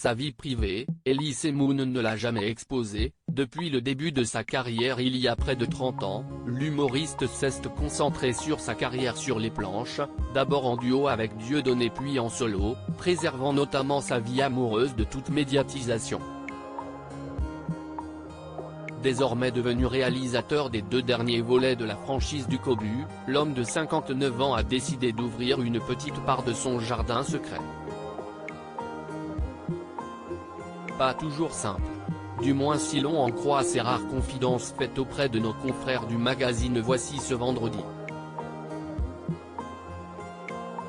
Sa vie privée, Elise Moon ne l'a jamais exposée. Depuis le début de sa carrière il y a près de 30 ans, l'humoriste s'est concentré sur sa carrière sur les planches, d'abord en duo avec Dieudonné puis en solo, préservant notamment sa vie amoureuse de toute médiatisation. Désormais devenu réalisateur des 2 derniers volets de la franchise du Cobu, l'homme de 59 ans a décidé d'ouvrir une petite part de son jardin secret. Pas toujours simple. Du moins si l'on en croit ces rares confidences faites auprès de nos confrères du magazine Voici ce vendredi.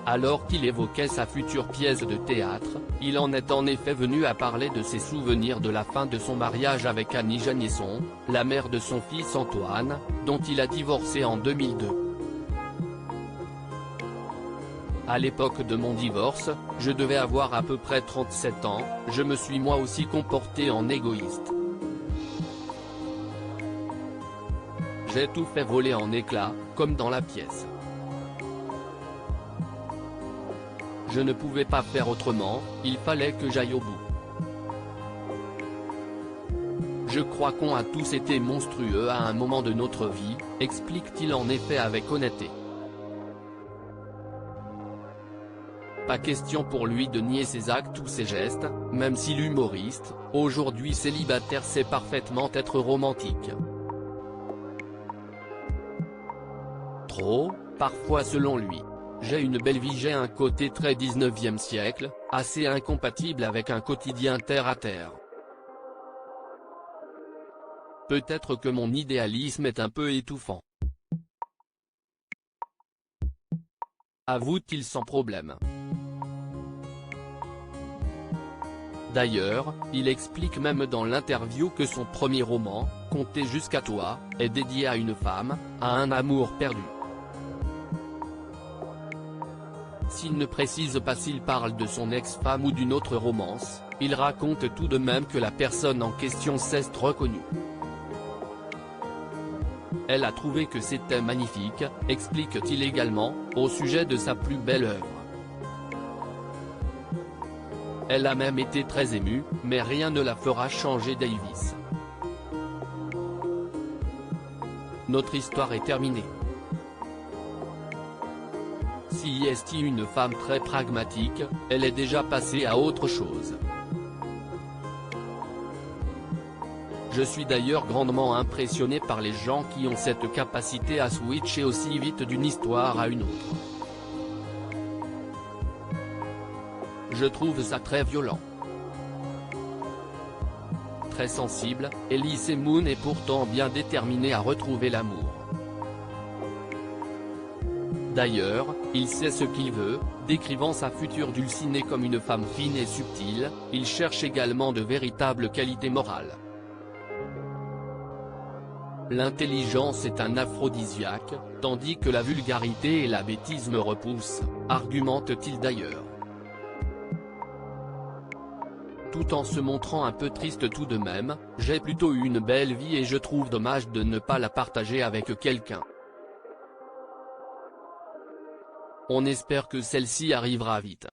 Alors qu'il évoquait sa future pièce de théâtre, il en est en effet venu à parler de ses souvenirs de la fin de son mariage avec Annie Janisson, la mère de son fils Antoine, dont il a divorcé en 2002. À l'époque de mon divorce, je devais avoir à peu près 37 ans, je me suis moi aussi comporté en égoïste. J'ai tout fait voler en éclats, comme dans la pièce. Je ne pouvais pas faire autrement, il fallait que j'aille au bout. Je crois qu'on a tous été monstrueux à un moment de notre vie, explique-t-il en effet avec honnêteté. Pas question pour lui de nier ses actes ou ses gestes, même si l'humoriste, aujourd'hui célibataire sait parfaitement être romantique. Trop, parfois selon lui. J'ai une belle vie, j'ai un côté très 19e siècle, assez incompatible avec un quotidien terre à terre. Peut-être que mon idéalisme est un peu étouffant. Avoue-t-il sans problème. D'ailleurs, il explique même dans l'interview que son premier roman, Compter jusqu'à toi, est dédié à une femme, à un amour perdu. S'il ne précise pas s'il parle de son ex-femme ou d'une autre romance, il raconte tout de même que la personne en question s'est reconnue. Elle a trouvé que c'était magnifique, explique-t-il également, au sujet de sa plus belle œuvre. Elle a même été très émue, mais rien ne la fera changer Davis. Notre histoire est terminée. Si est une femme très pragmatique, elle est déjà passée à autre chose. Je suis d'ailleurs grandement impressionné par les gens qui ont cette capacité à switcher aussi vite d'une histoire à une autre. Je trouve ça très violent. Très sensible, Elise Moon est pourtant bien déterminée à retrouver l'amour. D'ailleurs, il sait ce qu'il veut, décrivant sa future dulcinée comme une femme fine et subtile, il cherche également de véritables qualités morales. L'intelligence est un aphrodisiaque, tandis que la vulgarité et la bêtise me repoussent, argumente-t-il d'ailleurs. Tout en se montrant un peu triste tout de même, j'ai plutôt eu une belle vie et je trouve dommage de ne pas la partager avec quelqu'un. On espère que celle-ci arrivera vite.